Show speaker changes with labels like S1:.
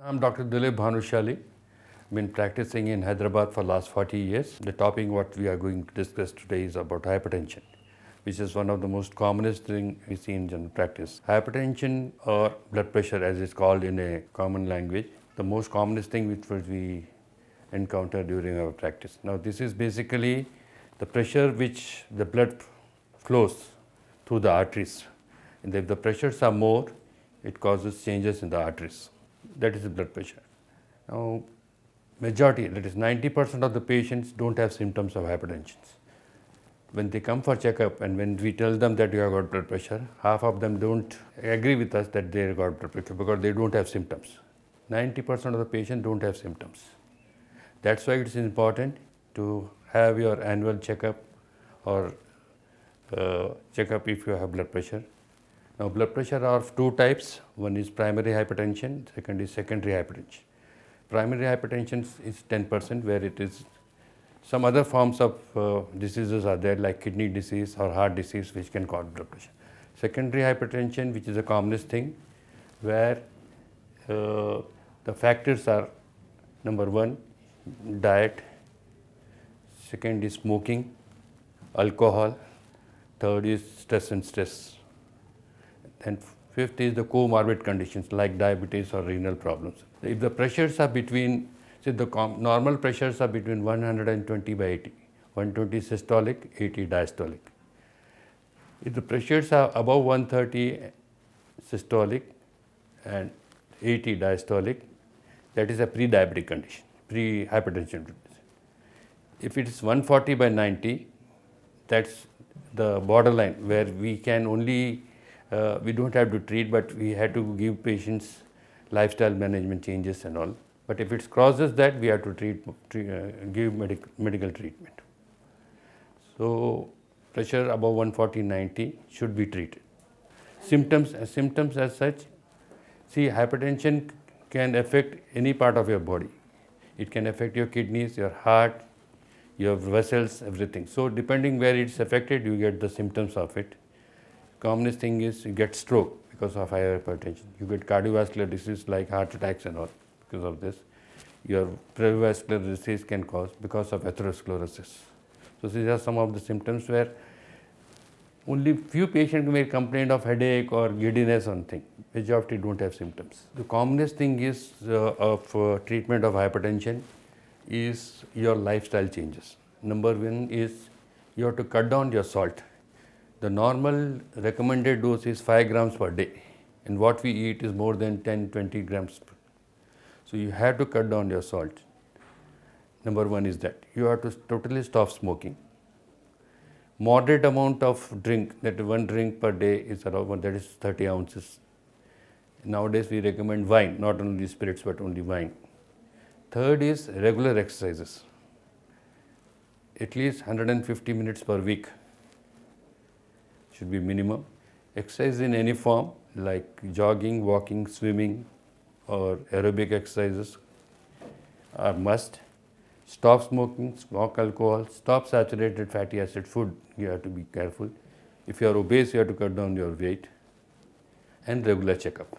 S1: I'm Dr. Dilip Bhanushali. Been practicing in Hyderabad for last 40 years. The topic what we are going to discuss today is about hypertension, which is one of the most commonest thing we see in general practice. Hypertension or blood pressure as it's called in a common language, the most commonest thing which we encounter during our practice. Now this is basically the pressure which the blood flows through the arteries. And if the pressures are more, it causes changes in the arteries. That is the blood pressure. Now, majority, that is 90% of the patients don't have symptoms of hypertension. When they come for checkup and when we tell them that you have got blood pressure, half of them don't agree with us that they have got blood pressure because they don't have symptoms. 90% of the patients don't have symptoms. That's why it's important to have your annual checkup or checkup if you have blood pressure. Now, blood pressure are of two types. One is primary hypertension, second is secondary hypertension. Primary hypertension is 10%, where it is some other forms of diseases are there like kidney disease or heart disease which can cause blood pressure. Secondary hypertension, which is the commonest thing, where the factors are number one, diet, second is smoking, alcohol, third is stress and stress. And fifth is the comorbid conditions like diabetes or renal problems. If the pressures are between, say the normal pressures are between 120 by 80, 120 systolic, 80 diastolic. If the pressures are above 130 systolic and 80 diastolic, that is a pre-diabetic condition, pre-hypertension. If it is 140 by 90, that's the borderline where we can only we don't have to treat, but we have to give patients lifestyle management changes and all. But if it crosses that, we have to give medical treatment. So pressure above 140/90 should be treated. Symptoms as such, see, hypertension can affect any part of your body. It can affect your kidneys, your heart, your vessels, everything. So depending where it's affected, you get the symptoms of it. Commonest thing is you get stroke because of higher hypertension. You get cardiovascular disease like heart attacks and all because of this. Your perivascular disease can cause because of atherosclerosis. So these are some of the symptoms where only few patients may complain of headache or giddiness or something. Majority don't have symptoms. The commonest thing is of treatment of hypertension is your lifestyle changes. Number one is you have to cut down your salt. The normal recommended dose is 5 grams per day, and what we eat is more than 10-20 grams. So you have to cut down your salt. Number one is that. You have to totally stop smoking. Moderate amount of drink, that one drink per day is around, that is 30 ounces. Nowadays we recommend wine, not only spirits but only wine. Third is regular exercises. At least 150 minutes per week should be minimum. Exercise in any form like jogging, walking, swimming or aerobic exercises are must. Stop smoking, smoke alcohol, stop saturated fatty acid food, you have to be careful. If you are obese, you have to cut down your weight and regular checkup.